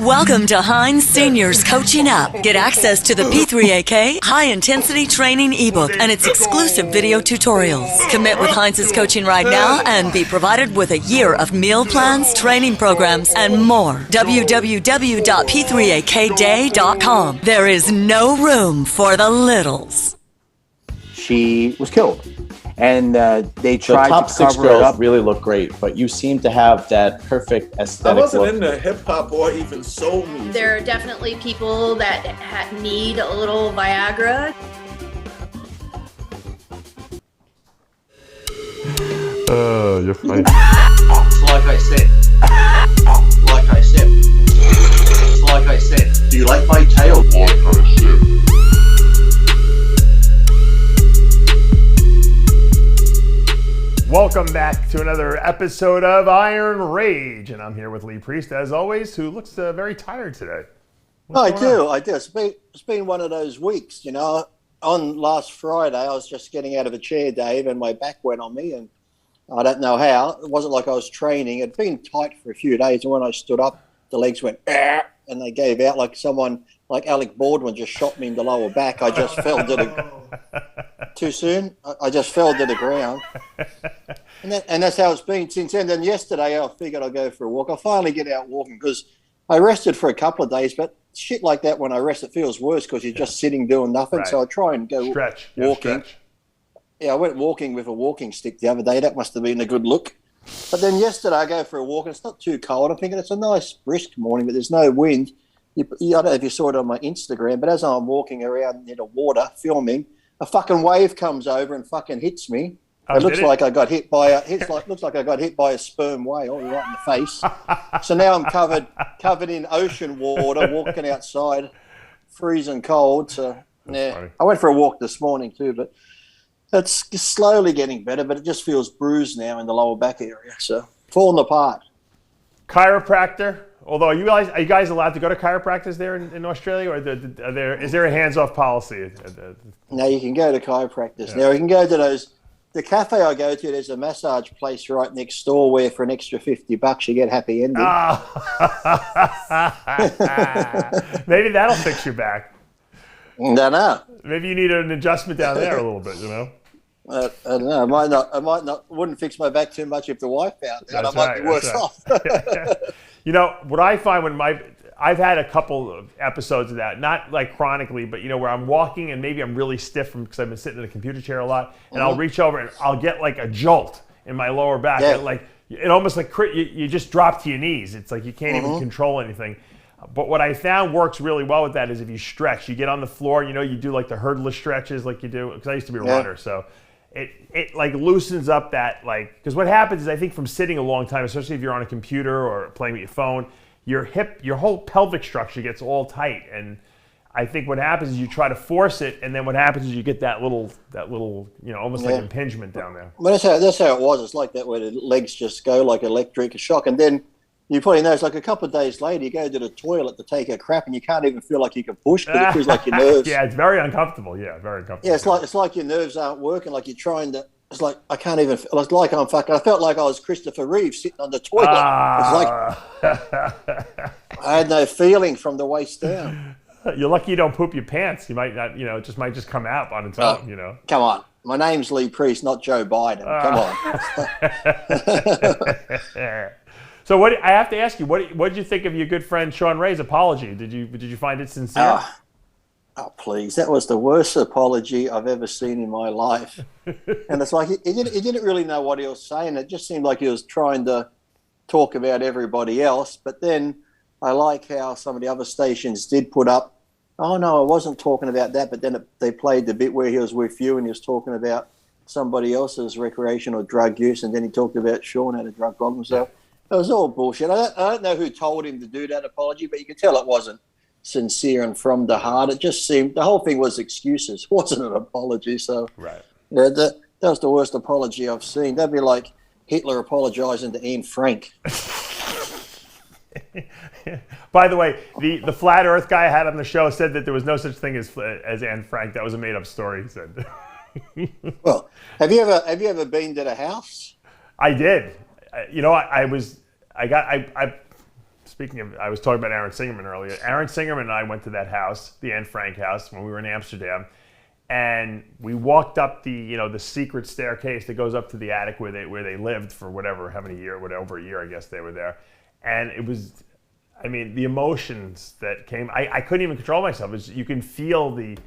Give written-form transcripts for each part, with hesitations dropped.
Welcome to Heinz Seniors Coaching Up. Get access to the P3AK High Intensity Training ebook and its exclusive video tutorials. Commit with Heinz's coaching right now and be provided with a year of meal plans, training programs, and more. www.p3akday.com. There is no room for the littles. She was killed. And they tried top to six cover girls it up. really look great, but you seem to have that perfect aesthetic. I wasn't look. into hip hop or even soul music. There are definitely people that need a little Viagra. You're fine. Like I said, do you like my tail? Like I said. Welcome back to another episode of Iron Rage, and I'm here with Lee Priest, as always, who looks very tired today. I do. It's been one of those weeks, you know. On last Friday, I was just getting out of a chair, Dave, and my back went on me, and I don't know how. It wasn't like I was training. It'd been tight for a few days, and when I stood up, the legs went, and they gave out like someone, like Alec Baldwin just shot me in the lower back. I just fell to the... Too soon? I just fell to the ground. And that's how it's been since then. And yesterday, I figured I'd go for a walk. I finally get out walking because I rested for a couple of days, but shit like that, when I rest, it feels worse because you're just sitting doing nothing. Right. So I try and go walking. Yeah, I went walking with a walking stick the other day. That must have been a good look. But then yesterday, I go for a walk, and it's not too cold. I'm thinking it's a nice brisk morning, but there's no wind. I don't know if you saw it on my Instagram, but as I'm walking around near the water filming, a fucking wave comes over and fucking hits me. It looks like I got hit by a sperm whale right in the face. So now I'm covered in ocean water, walking outside, freezing cold. So yeah, I went for a walk this morning too, but it's slowly getting better. But it just feels bruised now in the lower back area, so falling apart. Chiropractor. Although, are you guys allowed to go to chiropractors there in Australia, or is there a hands-off policy? No, you can go to chiropractors. Yeah. Now, you can go to the cafe I go to, there's a massage place right next door where for an extra $50 you get happy ending. Oh. Maybe that'll fix your back. Don't know. Maybe you need an adjustment down there a little bit, you know? I don't know. I might not. Wouldn't fix my back too much if the wife found out. I might be worse off. You know what I find when I've had a couple of episodes of that, not like chronically, but you know where I'm walking and maybe I'm really stiff because I've been sitting in a computer chair a lot, and I'll reach over and I'll get like a jolt in my lower back. Yeah. It almost like you just drop to your knees. It's like you can't even control anything. But what I found works really well with that is if you stretch, you get on the floor, you know, you do like the hurdler stretches like you do, because I used to be a runner, so it like loosens up that, like, because what happens is I think from sitting a long time, especially if you're on a computer or playing with your phone, your whole pelvic structure gets all tight, and I think what happens is you try to force it, and then what happens is you get that little you know, almost like impingement down there. Well, that's how it was. It's like that where the legs just go like electric shock, and then you probably know it's like a couple of days later you go to the toilet to take a crap and you can't even feel like you can push because it feels like your nerves. Yeah, it's very uncomfortable. Yeah, very uncomfortable. Yeah, it's like your nerves aren't working. Like you're trying to. It's like I can't even. It's like I'm fucking. I felt like I was Christopher Reeve sitting on the toilet. It's like I had no feeling from the waist down. You're lucky you don't poop your pants. You might not. You know, it just might just come out on its own. You know. Come on. My name's Lee Priest, not Joe Biden. Come on. So I have to ask you, what did you think of your good friend Sean Ray's apology? Did you find it sincere? Oh, please. That was the worst apology I've ever seen in my life. And it's like he didn't really know what he was saying. It just seemed like he was trying to talk about everybody else. But then I like how some of the other stations did put up, oh, no, I wasn't talking about that. But then they played the bit where he was with you and he was talking about somebody else's recreational drug use. And then he talked about Sean had a drug problem. So it was all bullshit. I don't know who told him to do that apology, but you could tell it wasn't sincere and from the heart. It just seemed, the whole thing was excuses. It wasn't an apology. So right. Yeah, that was the worst apology I've seen. That'd be like Hitler apologizing to Anne Frank. By the way, the flat Earth guy I had on the show said that there was no such thing as Anne Frank. That was a made up story, he said. Well, have you ever been to the house? I did. You know, I speaking of, I was talking about Aaron Singerman earlier. Aaron Singerman and I went to that house, the Anne Frank house, when we were in Amsterdam, and we walked up the secret staircase that goes up to the attic where they lived for over a year, I guess they were there, and it was, I mean, the emotions that came, I couldn't even control myself. You can feel the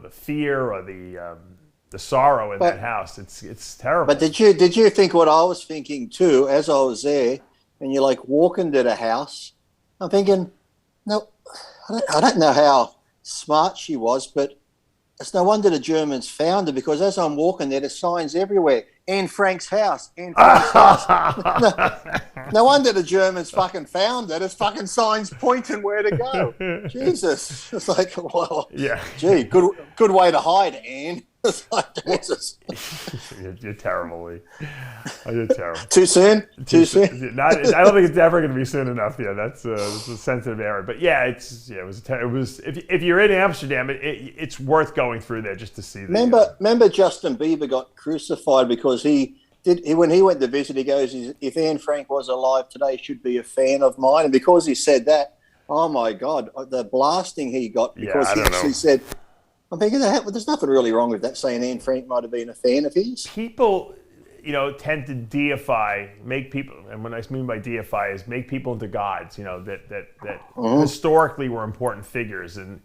fear or the sorrow in that house. It's terrible. But did you think what I was thinking too as I was there, and you like walk into the house? I'm thinking, no, I don't know how smart she was, but it's no wonder the Germans found her, because as I'm walking there, there's signs everywhere. Anne Frank's house. Anne Frank's house. No wonder the Germans fucking found it. There's fucking signs pointing where to go. Jesus. It's like, well, yeah. Gee, good way to hide, Anne. It's like, Jesus. You're terrible, Lee. You're terrible. Too soon? Too soon? I don't think it's ever going to be soon enough. Yeah, that's a sensitive area. But yeah, it was. If you're in Amsterdam, it's worth going through there just to see. Remember, Justin Bieber got crucified because when he went to visit, he goes, "If Anne Frank was alive today, she'd be a fan of mine." And because he said that, oh my God, the blasting he got because he actually said. I'm thinking there's nothing really wrong with that, saying Anne Frank might have been a fan of his. People, tend to make people, and what I mean by deify is make people into gods, that historically were important figures, and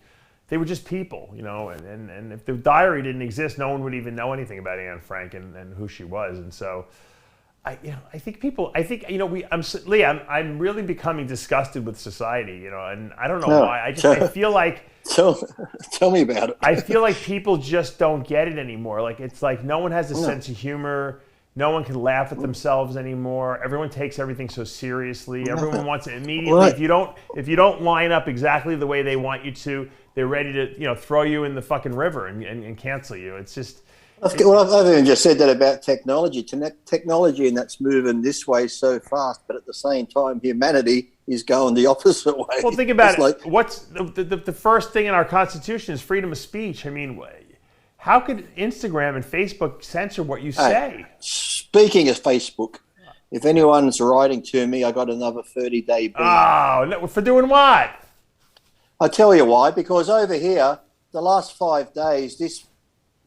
they were just people, and if the diary didn't exist, no one would even know anything about Anne Frank and who she was, and so I'm really becoming disgusted with society, and I don't know why. I feel like. Tell me about it. I feel like people just don't get it anymore. Like, it's like no one has a sense of humor. No one can laugh at themselves anymore. Everyone takes everything so seriously. Everyone wants it immediately. Right. If you don't line up exactly the way they want you to, they're ready to throw you in the fucking river and cancel you. It's just. I've even just said that about technology. Technology, and that's moving this way so fast, but at the same time, humanity is going the opposite way. Well, think about it. What's the first thing in our Constitution is freedom of speech. I mean, how could Instagram and Facebook censor what you say? Speaking of Facebook, if anyone's writing to me, I got another 30-day ban. Oh, no, for doing what? I'll tell you why. Because over here, the last 5 days, this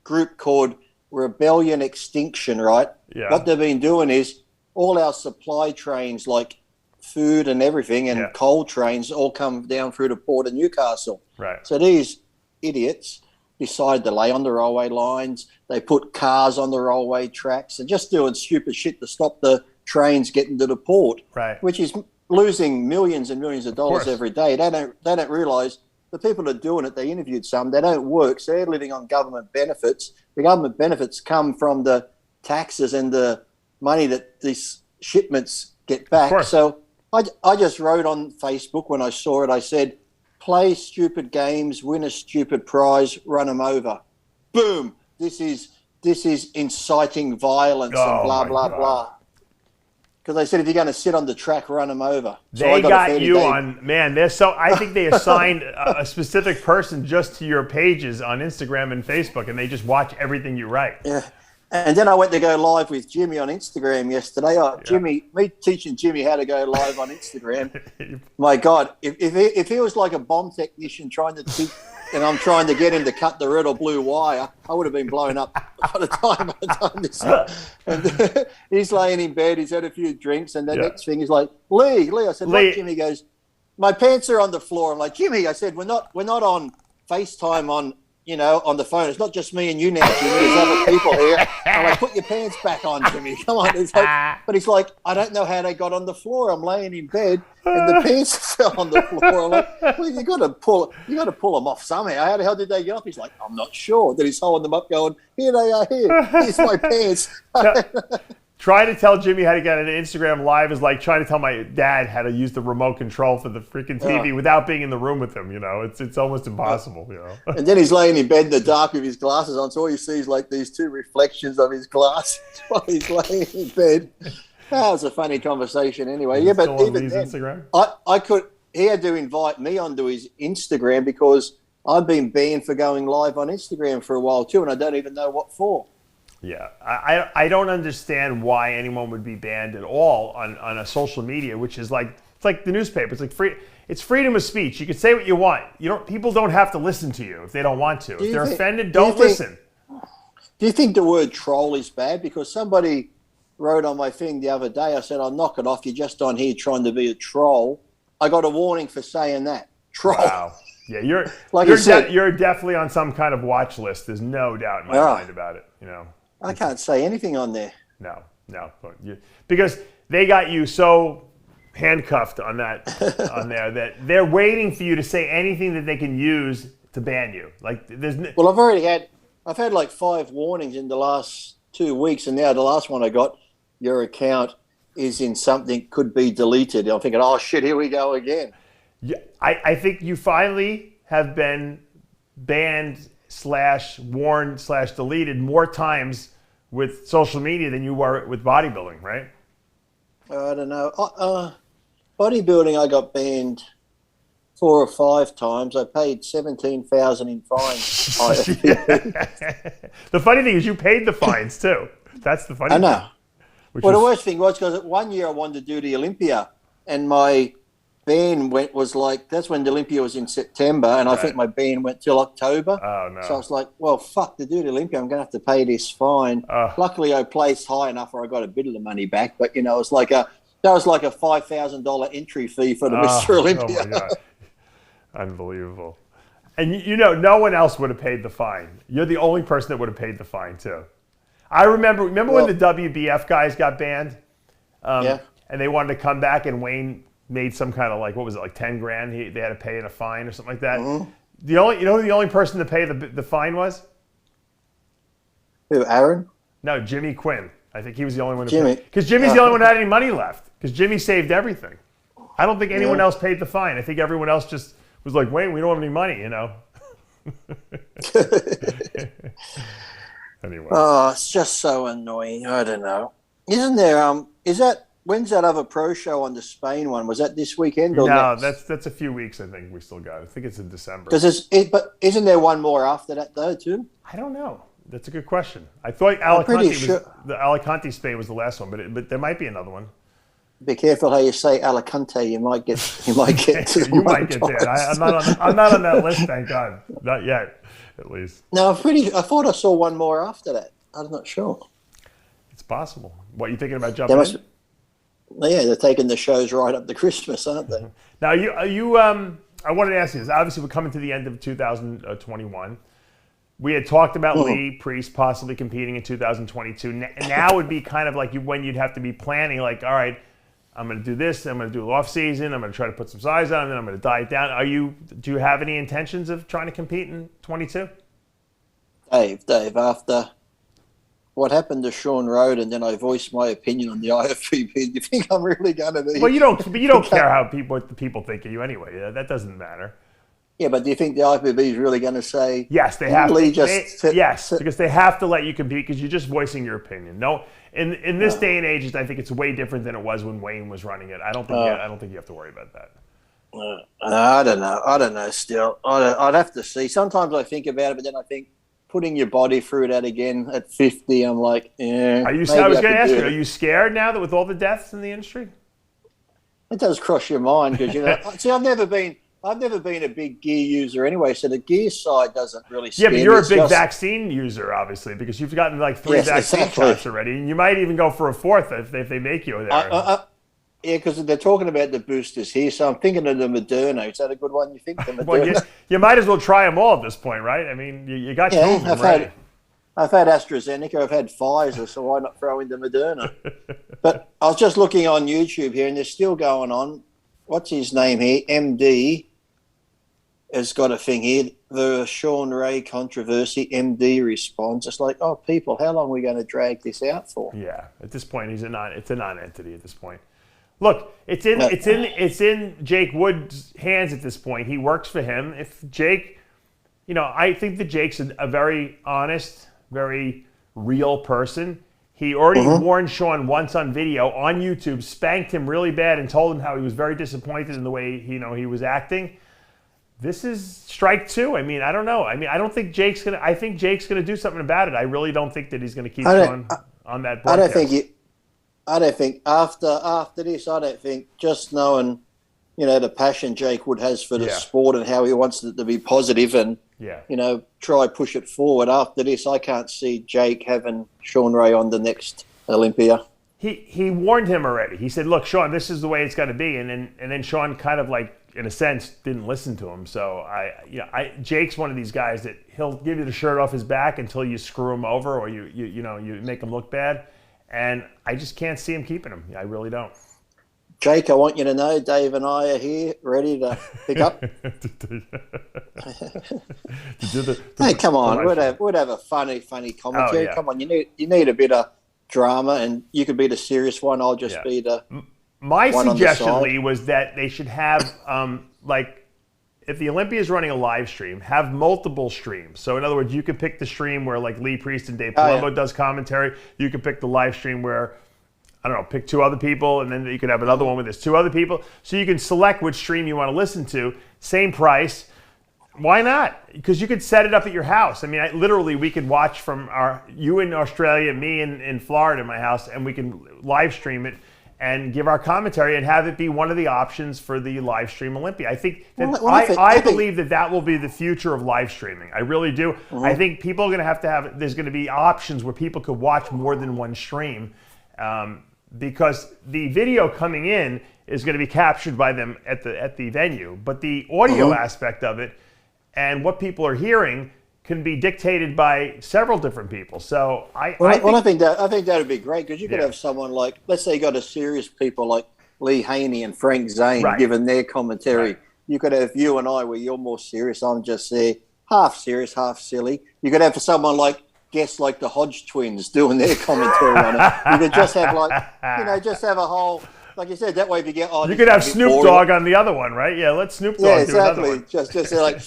group called Rebellion Extinction, right? Yeah. What they've been doing is all our supply trains, like food and everything, and coal trains, all come down through the port of Newcastle. Right. So these idiots decided to lay on the railway lines. They put cars on the railway tracks and just doing stupid shit to stop the trains getting to the port. Right. Which is losing millions and millions of dollars every day. They don't realise the people that are doing it, they interviewed some, they don't work, so they're living on government benefits. The government benefits come from the taxes and the money that these shipments get back. So I just wrote on Facebook when I saw it, I said, play stupid games, win a stupid prize, run them over. Boom. This is inciting violence and blah, blah, blah. Because they said if you're going to sit on the track, run them over. They got you on, man. I think they assigned a specific person just to your pages on Instagram and Facebook, and they just watch everything you write. Yeah. And then I went to go live with Jimmy on Instagram yesterday. Me teaching Jimmy how to go live on Instagram. My God, if he was like a bomb technician trying to teach, and I'm trying to get him to cut the red or blue wire, I would have been blown up by the time this. And he's laying in bed, he's had a few drinks, and the next thing he's like, Lee, I said, what, Jimmy? He goes, my pants are on the floor. I'm like, Jimmy, I said, we're not on FaceTime on the phone. It's not just me and you now, Jimmy. There's other people here. I'm like, put your pants back on, Jimmy. Come on. But he's like, I don't know how they got on the floor. I'm laying in bed and the pants fell on the floor. I'm like, well, you got to pull them off somehow. How the hell did they get up? He's like, I'm not sure. Then he's holding them up, going, here they are. Here's my pants. Trying to tell Jimmy how to get an Instagram live is like trying to tell my dad how to use the remote control for the freaking TV without being in the room with him. It's almost impossible. And then he's laying in bed in the dark with his glasses on, so all you see is like these two reflections of his glasses while he's laying in bed. That was a funny conversation anyway. Yeah, but even then, Instagram? He had to invite me onto his Instagram because I've been banned for going live on Instagram for a while too, and I don't even know what for. Yeah, I don't understand why anyone would be banned at all on a social media, which is like It's like the newspaper. It's like free. It's freedom of speech. You can say what you want. People don't have to listen to you if they don't want to. If they're offended, don't listen. Do you think the word troll is bad? Because somebody wrote on my thing the other day, I said, I'll knock it off. You're just on here trying to be a troll. I got a warning for saying that. Troll. Wow. Yeah, you're you're definitely on some kind of watch list. There's no doubt in my mind about it. I can't say anything on there. No. Because they got you so handcuffed on that on there that they're waiting for you to say anything that they can use to ban you. Well, I've had like 5 warnings in the last 2 weeks, and now the last one I got, your account is in something could be deleted. I'm thinking, oh shit, here we go again. Yeah, I think you finally have been banned / warned / deleted more times with social media than you were with bodybuilding, right? I don't know. Bodybuilding, I got banned 4 or 5 times. I paid $17,000 in fines. The funny thing is you paid the fines too. That's the funny thing. I know. The worst thing was because 1 year I wanted to do the Olympia, and my ban was like, that's when the Olympia was in September, and I think my ban went till October. Oh, no. So I was like, well, fuck, to do the Olympia, I'm going to have to pay this fine. Luckily, I placed high enough where I got a bit of the money back, but, it was like that was like a $5,000 entry fee for the Mr. Olympia. Oh, my God. Unbelievable. And no one else would have paid the fine. You're the only person that would have paid the fine, too. I remember when the WBF guys got banned? And they wanted to come back, and Wayne made some kind of like 10 grand they had to pay in a fine or something like that. Mm-hmm. The only person to pay the fine was? Who, Aaron? No, Jimmy Quinn. I think he was the only one to Jimmy. pay. Because Jimmy's the only one who had any money left. Because Jimmy saved everything. I don't think anyone else paid the fine. I think everyone else just was like, Wayne, we don't have any money, Anyway. Oh, it's just so annoying. I don't know. Isn't there, when's that other pro show on the Spain one? Was that this weekend or no, next? that's a few weeks I think we still got. I think it's in December. But isn't there one more after that though too? I don't know. That's a good question. I thought the Alicante Spain was the last one, but there might be another one. Be careful how you say Alicante. You might get to the You might get there. I'm not on that list, thank God. Not yet, at least. No, I thought I saw one more after that. I'm not sure. It's possible. What, you thinking about jumping in? Yeah, they're taking the shows right up to Christmas, aren't they? Now, I wanted to ask you this. Obviously, we're coming to the end of 2021. We had talked about Lee Priest possibly competing in 2022. Now would be kind of like when you'd have to be planning, like, all right, I'm going to do this, I'm going to do off season, I'm going to try to put some size on, and then I'm going to diet down. Do you have any intentions of trying to compete in 22? Dave, after what happened to Sean Road, and then I voiced my opinion on the IFBB, do you think I'm really going to be? Well, you don't care what the people think of you anyway. That doesn't matter. Yeah, but do you think the IFBB is really going to say? Yes, they have. Yes, because they have to let you compete because you're just voicing your opinion. No, in this day and age, I think it's way different than it was when Wayne was running it. I don't think you have to worry about that. I don't know. Still, I'd have to see. Sometimes I think about it, but then I think putting your body through that again at 50, I'm like, yeah. I was going to ask you, are you scared now that with all the deaths in the industry? It does cross your mind because see, I've never been a big gear user anyway, so the gear side doesn't really scare me. Yeah, but you're a big vaccine user, obviously, because you've gotten like 3 vaccine shots already, and you might even go for a 4th if they make you there. Yeah, because they're talking about the boosters here, so I'm thinking of the Moderna. Is that a good one, you think? The Moderna? Well, you might as well try them all at this point, right? I mean, you got 2 of them ready. I've had AstraZeneca, I've had Pfizer, so why not throw in the Moderna? But I was just looking on YouTube here, and they're still going on. What's his name here? MD has got a thing here. The Sean Ray controversy, MD response. It's like, oh, people, how long are we going to drag this out for? Yeah, at this point, it's a non-entity at this point. Look, it's in Jake Wood's hands at this point. He works for him. If Jake, I think that Jake's a very honest, very real person. He already warned Sean once on video on YouTube, spanked him really bad, and told him how he was very disappointed in the way he was acting. This is strike 2. I mean, I don't know. I mean, I don't think Jake's gonna. I think Jake's gonna do something about it. I really don't think that he's gonna keep going on that broadcast. I don't think after this. I don't think just knowing the passion Jake Wood has for the sport and how he wants it to be positive and, try push it forward. After this, I can't see Jake having Sean Ray on the next Olympia. He warned him already. He said, "Look, Sean, this is the way it's got to be." And then Sean kind of like, in a sense, didn't listen to him. So Jake's one of these guys that he'll give you the shirt off his back until you screw him over or you make him look bad. And I just can't see him keeping him. I really don't. Jake, I want you to know Dave and I are here, ready to pick up. Hey, come on, we'd have a funny commentary. Come on, you need a bit of drama, and you could be the serious one. I'll just be the. My suggestion, Lee, was that they should have if the Olympia is running a live stream, have multiple streams. So in other words, you could pick the stream where like Lee Priest and Dave Palumbo does commentary. You could pick the live stream where, I don't know, pick 2 other people, and then you could have another one where there's 2 other people. So you can select which stream you want to listen to. Same price. Why not? Because you could set it up at your house. I mean, literally, we could watch from you in Australia, me in Florida in my house, and we can live stream it and give our commentary and have it be one of the options for the live stream Olympia. I think that I believe that will be the future of live streaming. I really do. I think people are going to have there's going to be options where people could watch more than one stream because the video coming in is going to be captured by them at the venue, but the audio aspect of it and what people are hearing can be dictated by several different people. So I think that would be great because you could have someone like, let's say you got a serious people like Lee Haney and Frank Zane giving their commentary. Right. You could have you and I where you're more serious. I'm just there, half serious, half silly. You could have someone like guests like the Hodge twins doing their commentary on it. You could just have just have a whole, like you said, that way if you get you could have Snoop Dogg on the other one, right? Yeah, let Snoop Dogg do another one. Just like.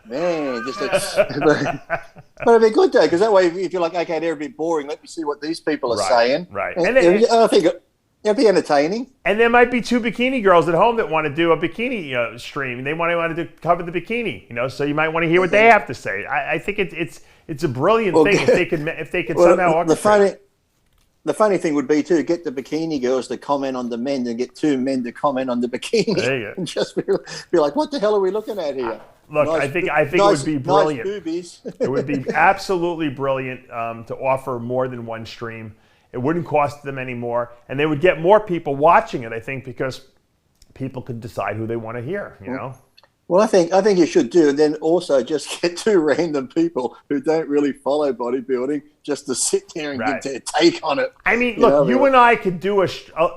Man, just but it'd be good though, because that way, if you're like, okay, they're a bit boring, let me see what these people are saying. Right. And I think it'd be entertaining. And there might be 2 bikini girls at home that want to do a bikini stream. They want to cover the bikini, so you might want to hear what they have to say. I think it's a brilliant thing if they could somehow orchestrate. The funny thing would be too, get the bikini girls to comment on the men and get 2 men to comment on the bikini. There you go. And just be like, what the hell are we looking at here? Look, I think it would be brilliant. Nice boobies. It would be absolutely brilliant to offer more than one stream. It wouldn't cost them any more, and they would get more people watching it, I think, because people could decide who they want to hear, Well, I think you should do, and then also just get 2 random people who don't really follow bodybuilding just to sit there and give their take on it. I mean, look, you and I could do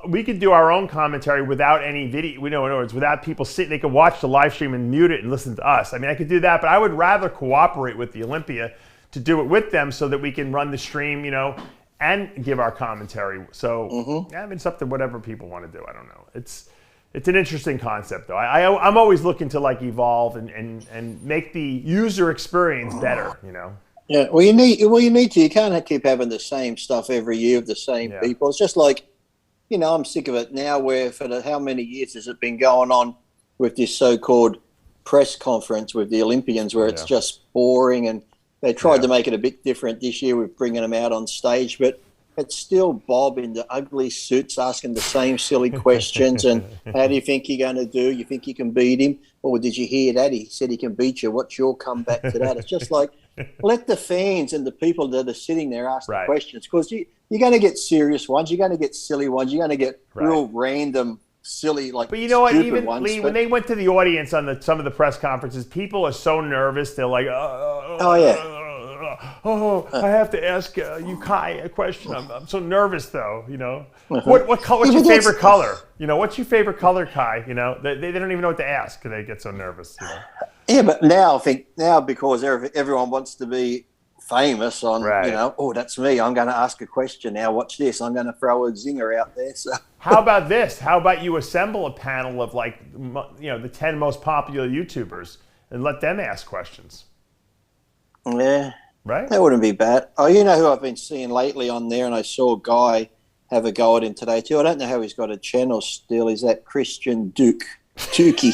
we could do our own commentary without any video. In other words, without people sitting. They could watch the live stream and mute it and listen to us. I mean, I could do that, but I would rather cooperate with the Olympia to do it with them so that we can run the stream, and give our commentary. So, I mean, it's up to whatever people want to do. I don't know. It's an interesting concept, though. I'm always looking to evolve and make the user experience better. Yeah, well, you need to. You can't keep having the same stuff every year with the same people. It's just like, I'm sick of it now. Where for how many years has it been going on with this so-called press conference with the Olympians, where it's just boring, and they tried to make it a bit different this year with bringing them out on stage, but. It's still Bob in the ugly suits asking the same silly questions. And how do you think you're going to do? You think you can beat him? Or did you hear that? He said he can beat you. What's your comeback to that? It's just like, let the fans and the people that are sitting there ask the questions. Because you're going to get serious ones. You're going to get silly ones. You're going to get real random, silly, but you know what? Even ones, Lee, when they went to the audience on some of the press conferences, people are so nervous. They're like, I have to ask you, Kai, a question. I'm so nervous, though. What's your favorite color? What's your favorite color, Kai? They don't even know what to ask. They get so nervous. Yeah, but now I think because everyone wants to be famous on, that's me. I'm going to ask a question now. Watch this. I'm going to throw a zinger out there. So how about this? How about you assemble a panel of the 10 most popular YouTubers and let them ask questions? Yeah. Right? That wouldn't be bad. Oh, you know who I've been seeing lately on there, and I saw a guy have a go at him today too. I don't know how he's got a channel still. Is that Christian Tukey?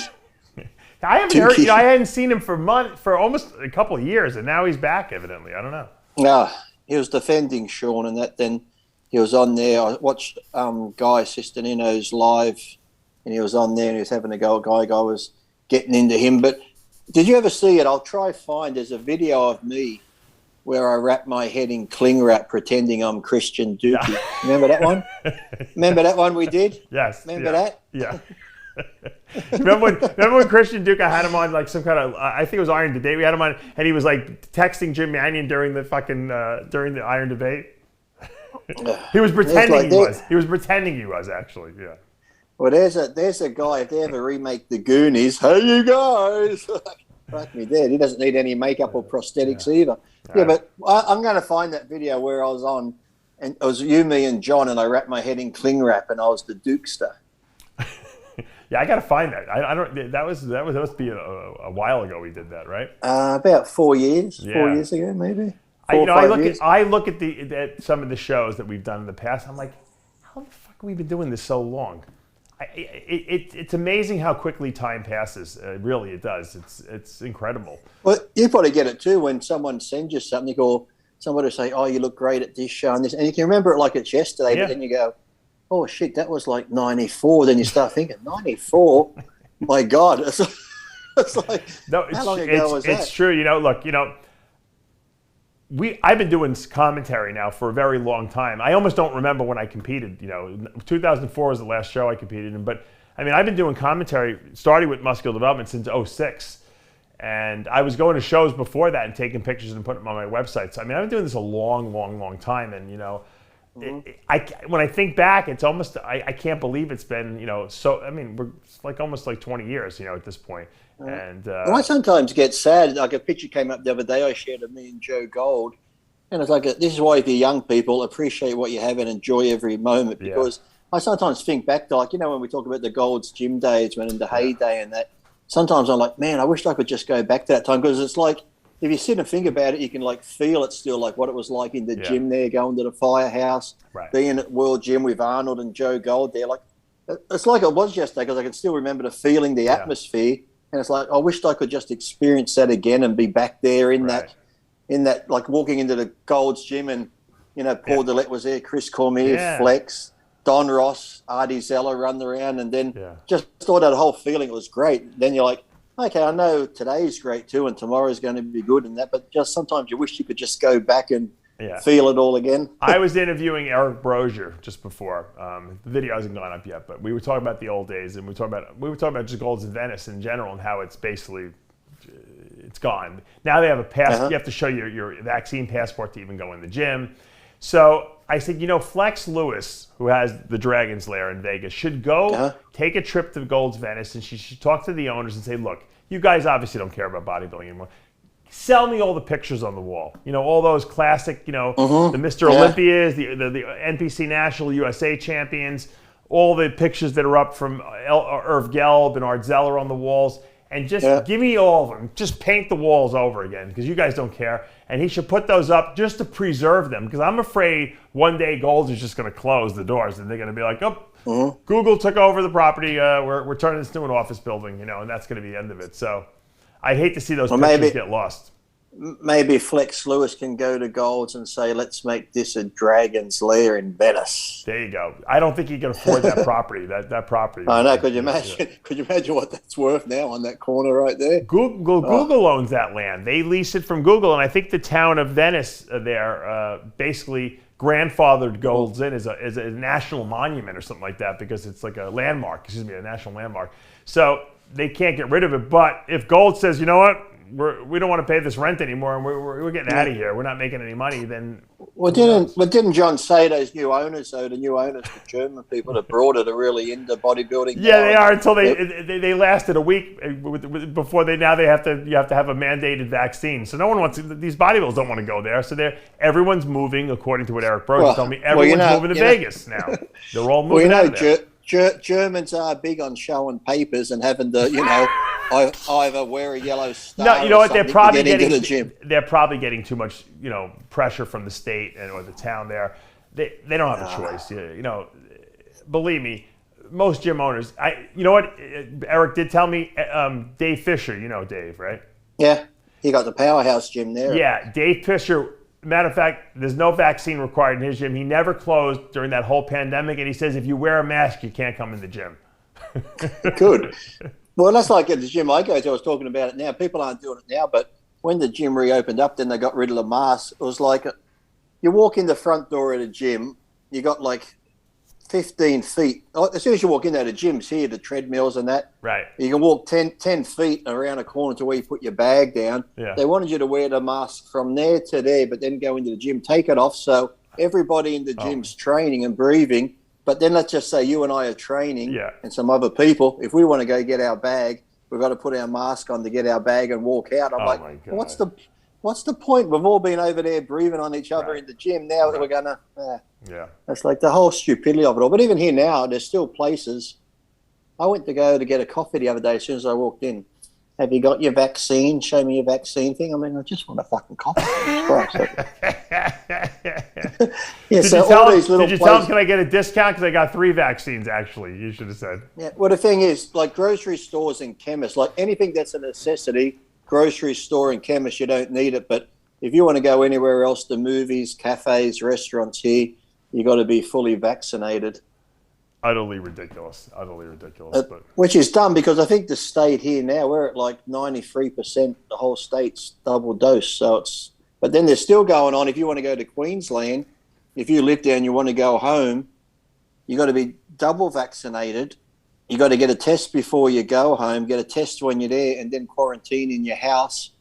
I haven't heard. I hadn't seen him for almost a couple of years, and now he's back. Evidently, I don't know. No, he was defending Sean, and then he was on there. I watched Guy Sistanino's live and he was on there and he was having a go. A guy was getting into him. But did you ever see it? I'll try find. There's a video of me where I wrap my head in cling wrap pretending I'm Christian Dookie. Remember that one? Remember that one we did? Yes. Remember that? Yeah. remember when Christian Duke, I had him on like some kind of, I think it was Iron Debate. We had him on, and he was like texting Jim Mannion during the during the Iron Debate. He was pretending He was pretending he was actually. Yeah. Well, there's a guy. If they ever remake the Goonies, hey you guys, fuck me dead. He doesn't need any makeup or prosthetics either. Yeah, but I'm going to find that video where I was on, and it was you, me, and John, and I wrapped my head in cling wrap, and I was the Dukester. Yeah, I got to find that. I don't. That must be a while ago we did that, right? About 4 years. Yeah. 4 years ago, maybe. I look at some of the shows that we've done in the past. I'm like, how the fuck have we been doing this so long? It's amazing how quickly time passes. Really, it does. It's incredible. Well, you probably get it too when someone sends you something, or somebody will say, "Oh, you look great at this show and this," and you can remember it like it's yesterday. Yeah. But then you go, "Oh shit, that was like '94." Then you start thinking, "'94? My God!" It's like, how long ago was that? It's true. Look, I've been doing commentary now for a very long time. I almost don't remember when I competed. 2004 was the last show I competed in. But I mean, I've been doing commentary, starting with muscular development since '06, and I was going to shows before that and taking pictures and putting them on my website. So I mean, I've been doing this a long, long, long time, and when I think back, it's almost I can't believe it's been so. I mean, we're like almost like 20 years at this point. And well, I sometimes get sad. Like a picture came up the other day I shared of me and Joe Gold, and it's like this is why if you're young people, appreciate what you have and enjoy every moment, because I sometimes think back to when we talk about the Gold's gym days, when in the heyday and that. Sometimes I'm like, man, I wish I could just go back to that time, because it's like if you sit and think about it, you can like feel it still, like what it was like in the gym there, going to the firehouse, being at World Gym with Arnold and Joe Gold there. Like it's like it was yesterday, because I can still remember the feeling, the atmosphere. And it's like, I wished I could just experience that again and be back there in that, like walking into the Gold's Gym and, Paul Dillette was there, Chris Cormier, Flex, Don Ross, Artie Zeller running around, and then just thought that whole feeling was great. Then you're like, okay, I know today's great too and tomorrow's going to be good and that, but just sometimes you wish you could just go back and feel it all again. I was interviewing Eric Brozier just before. The video hasn't gone up yet, but we were talking about the old days, and we were talking about just Golds in Venice in general and how it's basically it's gone. Now they have a pass. You have to show your vaccine passport to even go in the gym. So I said, Flex Lewis, who has the Dragon's Lair in Vegas, should go take a trip to Golds Venice, and she should talk to the owners and say, look, you guys obviously don't care about bodybuilding anymore. Sell me all the pictures on the wall. All those classic, the Mr. Olympias, the NPC National USA champions, all the pictures that are up from Irv Gelb and Art Zeller on the walls. And just give me all of them. Just paint the walls over again, because you guys don't care. And he should put those up just to preserve them, because I'm afraid one day Golds is just going to close the doors and they're going to be like, Google took over the property. We're turning this into an office building, and that's going to be the end of it. So I'd hate to see those pictures get lost. Maybe Flex Lewis can go to Golds and say, let's make this a Dragon's Lair in Venice. There you go. I don't think he can afford that property. That property. I know. Could you imagine? Could you imagine what that's worth now on that corner right there? Google owns that land. They lease it from Google, and I think the town of Venice there basically grandfathered Golds in as a national monument or something like that, because it's like a landmark. A national landmark. So they can't get rid of it. But if Gold says, you know what? We don't want to pay this rent anymore, and we're getting out of here. We're not making any money. Then didn't John say those new owners, the German people that brought it, are really into bodybuilding? Yeah, they are, until they lasted a week before you have to have a mandated vaccine. So no one wants these bodybuilders don't want to go there. So everyone's moving, according to what Eric Brogan told me. Everyone's moving to Vegas now. They're all moving out of there. Germans are big on showing papers and having to, either wear a yellow star. No, you know what? They're probably They're probably getting too much, pressure from the state or the town there. They don't have a choice. Believe me, most gym owners. You know what? Eric did tell me. Dave Fisher, Dave, right? Yeah, he got the powerhouse gym there. Yeah, Dave Fisher. Matter of fact, there's no vaccine required in his gym. He never closed during that whole pandemic, and he says if you wear a mask, you can't come in the gym. Good. Well, that's like at the gym I go to. I was talking about it now. People aren't doing it now, but when the gym reopened up, then they got rid of the mask. It was like you walk in the front door of the gym, you got like 15 feet. As soon as you walk in there, the gym's here, the treadmills and that. Right. You can walk 10 feet around a corner to where you put your bag down. Yeah. They wanted you to wear the mask from there to there, but then go into the gym, take it off. So everybody in the gym's training and breathing. But then let's just say you and I are training and some other people. If we want to go get our bag, we've got to put our mask on to get our bag and walk out. I'm like, what's the point? We've all been over there breathing on each other in the gym. Now we're going to... That's like the whole stupidity of it all. But even here now, there's still places. I went to go to get a coffee the other day as soon as I walked in. Have you got your vaccine? Show me your vaccine thing. I mean, I just want a fucking coffee. Did you tell him, can I get a discount? Because I got 3 vaccines, actually. You should have said. Yeah, well, the thing is, like grocery stores and chemists, like anything that's a necessity, grocery store and chemist, you don't need it. But if you want to go anywhere else, the movies, cafes, restaurants here, you got to be fully vaccinated. Utterly ridiculous. But which is dumb because I think the state here now, we're at like 93%, the whole state's double dose. So it's, but then they're still going on. If you want to go to Queensland, if you live there and you want to go home, you got to be double vaccinated. You got to get a test before you go home, get a test when you're there, and then quarantine in your house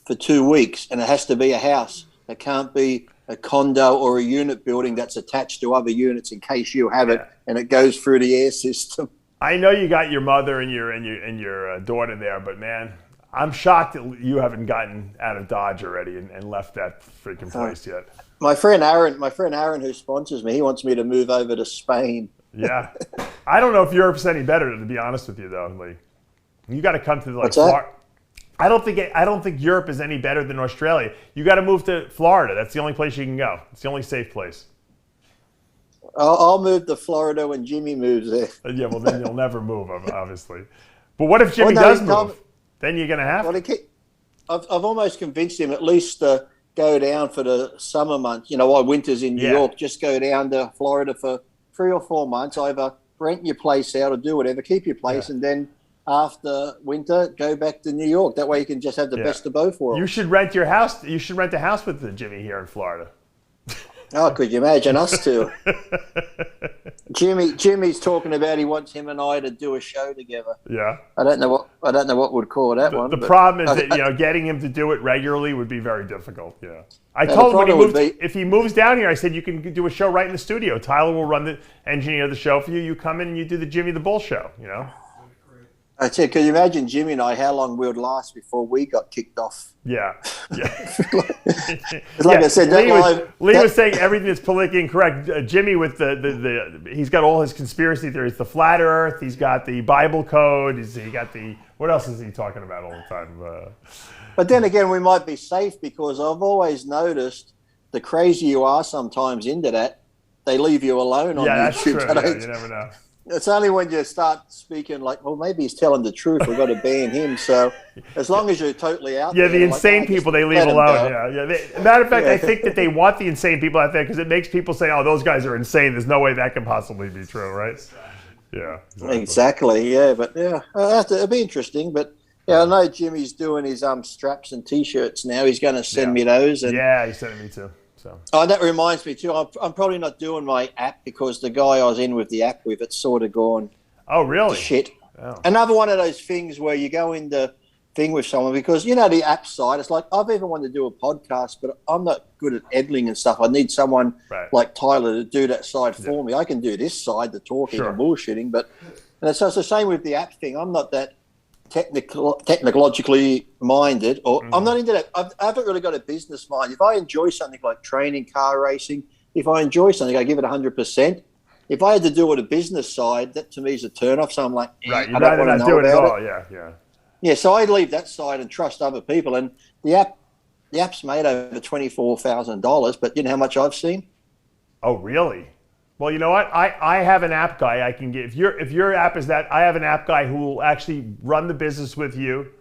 for 2 weeks. And it has to be a house. It can't be a condo or a unit building that's attached to other units in case you have it and it goes through the air system. I know you got your mother and your daughter there, but man, I'm shocked that you haven't gotten out of Dodge already and left that freaking place yet. My friend Aaron, who sponsors me, he wants me to move over to Spain. Yeah, I don't know if Europe's any better, to be honest with you, though. Like, you got to come to like Florida. I don't think Europe is any better than Australia. You got to move to Florida. That's the only place you can go. It's the only safe place. I'll move to Florida when Jimmy moves there. Yeah, well then you'll never move, obviously. But what if Jimmy does move? Then you're gonna have to. I've almost convinced him at least to go down for the summer months. You know, while winter's in New York, just go down to Florida for 3 or 4 months. Either rent your place out or do whatever, keep your place, and then after winter, go back to New York. That way you can just have the best of both worlds. You should rent your house. You should rent a house with Jimmy here in Florida. Oh, could you imagine us two? Jimmy's talking about he wants him and I to do a show together. Yeah. I don't know what we'd call that one. The problem is that getting him to do it regularly would be very difficult. Yeah. I told him if he moves down here, I said you can do a show right in the studio. Tyler will run the engineer the show for you. You come in and you do the Jimmy the Bull show. You know. I said, can you imagine Jimmy and I how long we would last before we got kicked off? Yeah. Like I said, Lee was saying everything is politically incorrect. Jimmy with he's got all his conspiracy theories, the flat Earth. He's got the Bible code. He got what else is he talking about all the time? But then again, we might be safe because I've always noticed the crazier you are sometimes into that, they leave you alone on YouTube. That's true. Yeah, you never know. It's only when you start speaking like, well, maybe he's telling the truth. We've got to ban him. So as long as you're totally out there. Yeah, the insane people they leave alone. Matter of fact, I think that they want the insane people out there because it makes people say, oh, those guys are insane. There's no way that can possibly be true, right? Yeah. Exactly. Yeah, but it'll be interesting. But I know Jimmy's doing his straps and T-shirts now. He's going to send me those. And he's sending me too. So. Oh, that reminds me too. I'm probably not doing my app because the guy I was in with the app with, it's sort of gone. Oh, really? To shit. Oh. Another one of those things where you go in the thing with someone because the app side. It's like I've even wanted to do a podcast, but I'm not good at editing and stuff. I need someone like Tyler to do that side for me. I can do this side, the talking and bullshitting, but so it's the same with the app thing. I'm not that technologically minded, or I'm not into that. I haven't really got a business mind. If I enjoy something like training, car racing, if I enjoy something, I give it 100%. If I had to do it a business side, that to me is a turn off. So I'm like, right, you'd rather not do it at all. Yeah. So I leave that side and trust other people. And the app's made over $24,000, but you know how much I've seen? Oh, really? Well, you know what? I have an app guy I can get. If your app is that, I have an app guy who will actually run the business with you,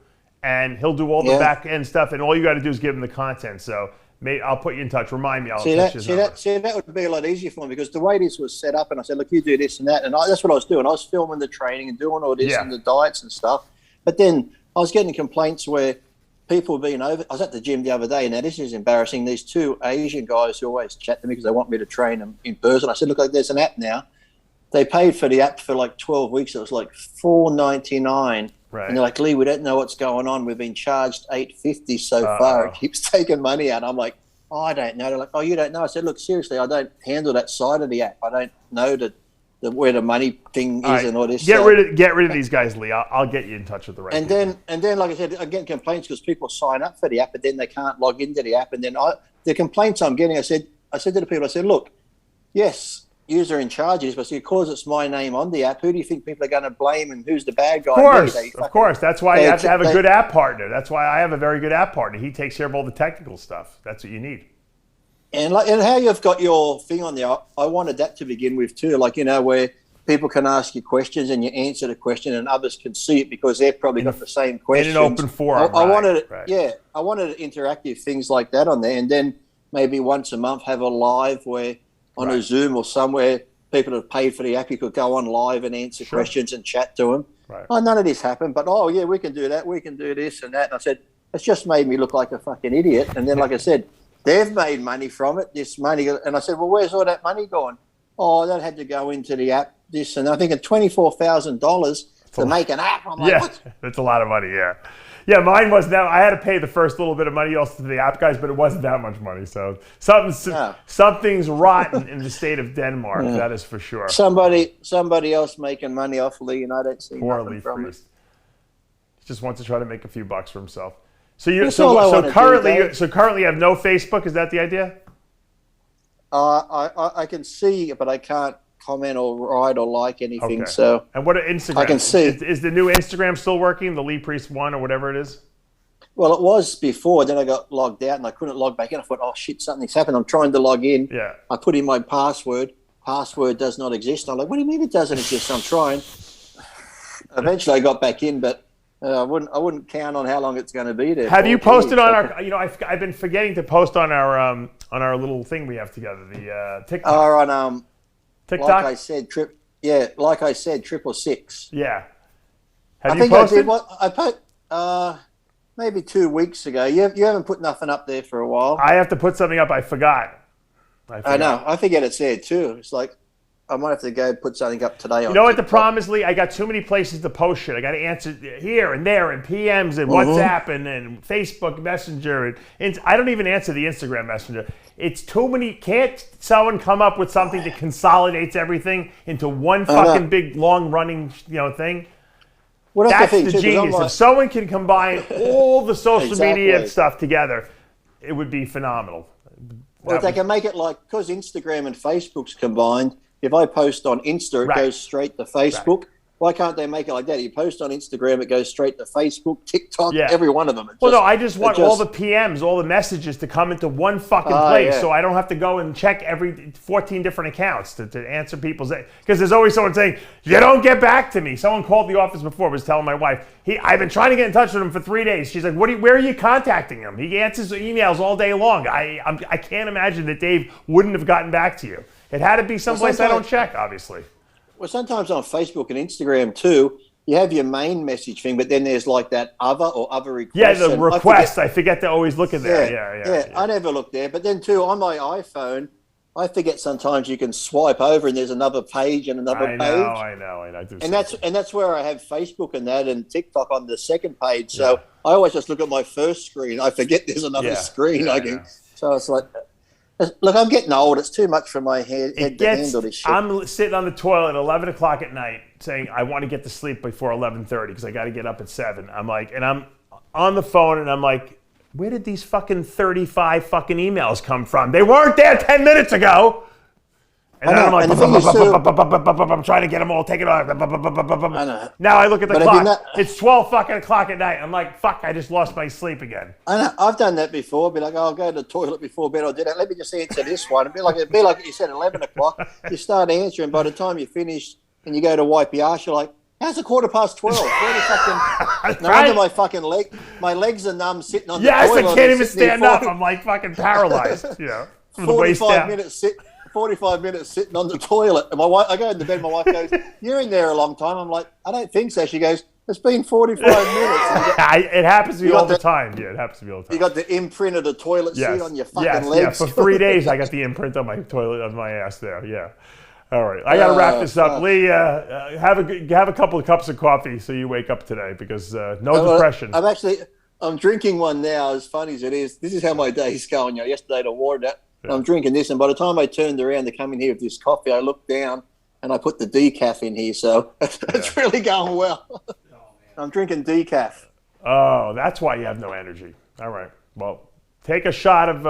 and he'll do all the back end stuff, and all you got to do is give him the content. So I'll put you in touch. Remind me. I'll See touch that would be a lot easier for me because the way this was set up, and I said, look, you do this and that, and that's what I was doing. I was filming the training and doing all this and the diets and stuff. But then I was getting complaints where people being over. I was at the gym the other day, and now this is embarrassing. These two Asian guys who always chat to me because they want me to train them in person. I said, look, there's an app now. They paid for the app for like 12 weeks. It was like $4.99. Right. And they're like, Lee, we don't know what's going on. We've been charged $8.50 so far. It keeps taking money out. I'm like, oh, I don't know. They're like, oh, you don't know. I said, look, seriously, I don't handle that side of the app. I don't know where the money thing is and all this. Get rid of these guys, Lee. I'll get you in touch with the right people. And then, like I said, I get complaints because people sign up for the app, but then they can't log into the app. And then the complaints I'm getting, I said to the people, I said, look, yes, you're in charge of this, but because it's my name on the app, who do you think people are going to blame and who's the bad guy? Of course. That's why you have to have a good app partner. That's why I have a very good app partner. He takes care of all the technical stuff. That's what you need. And how you've got your thing on there, I wanted that to begin with too, like, where people can ask you questions and you answer the question and others can see it because they've probably got the same questions. In an open forum. I wanted interactive things like that on there, and then maybe once a month have a live where on a Zoom or somewhere, people have paid for the app, you could go on live and answer questions and chat to them. Right. Oh, none of this happened, but we can do that, we can do this and that. And I said, it's just made me look like a fucking idiot. And then, like I said, they've made money from it, this money. And I said, well, where's all that money going? Oh, that had to go into the app, this and I think $24,000 to make an app. I'm like, what? That's a lot of money, yeah. Yeah, mine was now. I had to pay the first little bit of money also to the app guys, but it wasn't that much money. So something's rotten in the state of Denmark. Yeah. That is for sure. Somebody else making money off Lee, and I don't see nothing Lee from Priest. it. He just wants to try to make a few bucks for himself. So currently you have no Facebook. Is that the idea? I can see, but I can't comment or write or like anything. Okay. So, and what Instagram? I can see. Is the new Instagram still working? The Lee Priest one or whatever it is? Well, it was before. Then I got logged out and I couldn't log back in. I thought, oh shit, something's happened. I'm trying to log in. Yeah. I put in my password. Password does not exist. I'm like, what do you mean it doesn't exist? I'm trying. Eventually, I got back in, but I wouldn't count on how long it's going to be there. Have you posted on our? I've been forgetting to post on our little thing we have together, the TikTok. On TikTok. Like I said, 666. Yeah. I think I did what I put maybe 2 weeks ago. You haven't put nothing up there for a while. I have to put something up. I forgot. I know. I forget it's there too. It's like I might have to go put something up today. You know what the problem is, Lee? I got too many places to post shit. I got to answer here and there and PMs and WhatsApp and Facebook Messenger. And I don't even answer the Instagram Messenger. It's too many. Can't someone come up with something that consolidates everything into one fucking big long running thing? Well, that's the genius. If someone can combine all the social media stuff together, it would be phenomenal. Well, if they can make it like, because Instagram and Facebook's combined, if I post on Insta, it goes straight to Facebook. Right. Why can't they make it like that? You post on Instagram, it goes straight to Facebook, TikTok, every one of them. I just want all the PMs, all the messages to come into one fucking place so I don't have to go and check every 14 different accounts to answer people's... Because there's always someone saying, you don't get back to me. Someone called the office before, was telling my wife, I've been trying to get in touch with him for 3 days. She's like, where are you contacting him? He answers emails all day long. I can't imagine that Dave wouldn't have gotten back to you. It had to be someplace I don't check, obviously. Well, sometimes on Facebook and Instagram too, you have your main message thing, but then there's like that other request. Yeah, the request. I forget to always look at there. Yeah. I never look there. But then too, on my iPhone, I forget sometimes you can swipe over and there's another page and another page. I know. And that's where I have Facebook and that and TikTok on the second page. So I always just look at my first screen. I forget there's another screen. So it's like... Look, I'm getting old. It's too much for my head to handle this shit. I'm sitting on the toilet at 11 o'clock at night saying I want to get to sleep before 11:30 because I got to get up at 7. I'm like, and I'm on the phone and I'm like, where did these fucking 35 fucking emails come from? They weren't there 10 minutes ago. And then I'm like, I'm trying to get them all taken off. Now I look at the clock. It's 12 fucking o'clock at night. I'm like, fuck, I just lost my sleep again. I know. I've done that before. Be like, I'll go to the toilet before bed. I'll do that. Let me just answer this one. It'd be like you said, 11 o'clock. You start answering. By the time you finish and you go to wipe your ass, you're like, How's it 12:15? Where the fucking? No wonder my legs are numb sitting on the Yes, toilet. I can't even stand up. I'm like fucking paralyzed. From the waist down. 45 minutes sitting on the toilet. And I go into bed. My wife goes, "You're in there a long time." I'm like, "I don't think so." She goes, "It's been 45 minutes." It happens to me all the time. Yeah, it happens to me all the time. You got the imprint of the toilet seat on your fucking legs. Yeah, for 3 days I got the imprint on my toilet, on my ass there. Yeah. All right, I got to wrap this up. Lee, have a couple of cups of coffee so you wake up today, because no depression. I'm drinking one now. As funny as it is, this is how my day's going. Yesterday I watered it. I'm drinking this, and by the time I turned around to come in here with this coffee, I looked down and I put the decaf in here, so it's really going well. I'm drinking decaf. Oh, that's why you have no energy. All right, well, take a shot of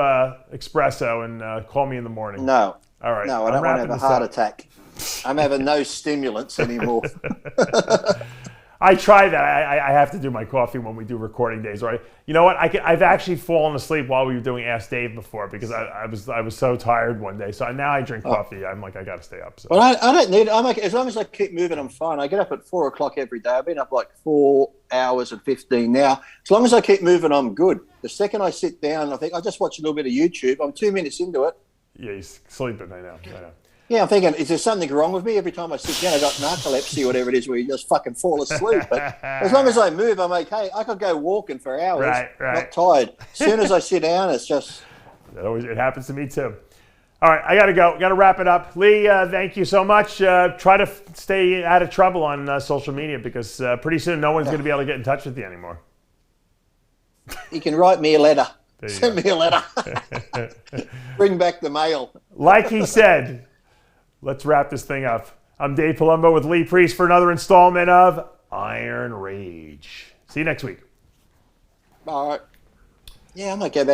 espresso and call me in the morning. No. All right. No, I don't want to have a heart attack. I'm having no stimulants anymore. I try that. I have to do my coffee when we do recording days, right? You know what? I've actually fallen asleep while we were doing Ask Dave before, because I was so tired one day. So now I drink coffee. I'm like, I got to stay up. So. Well, I don't need it. As long as I keep moving, I'm fine. I get up at 4 o'clock every day. I've been up like 4 hours and 15 now. As long as I keep moving, I'm good. The second I sit down, I think I just watch a little bit of YouTube. I'm 2 minutes into it. Yeah, he's sleeping. I know. Yeah, I'm thinking, is there something wrong with me? Every time I sit down, I got narcolepsy or whatever it is, where you just fucking fall asleep. But as long as I move, I'm okay. I could go walking for hours, right. not tired. As soon as I sit down, it's just... It happens to me too. All right, I got to go. Got to wrap it up. Lee, thank you so much. Try to stay out of trouble on social media, because pretty soon no one's going to be able to get in touch with you anymore. You can write me a letter. Send me a letter. Bring back the mail. Like he said, let's wrap this thing up. I'm Dave Palumbo with Lee Priest for another installment of Iron Rage. See you next week. All right. Yeah, I might go back.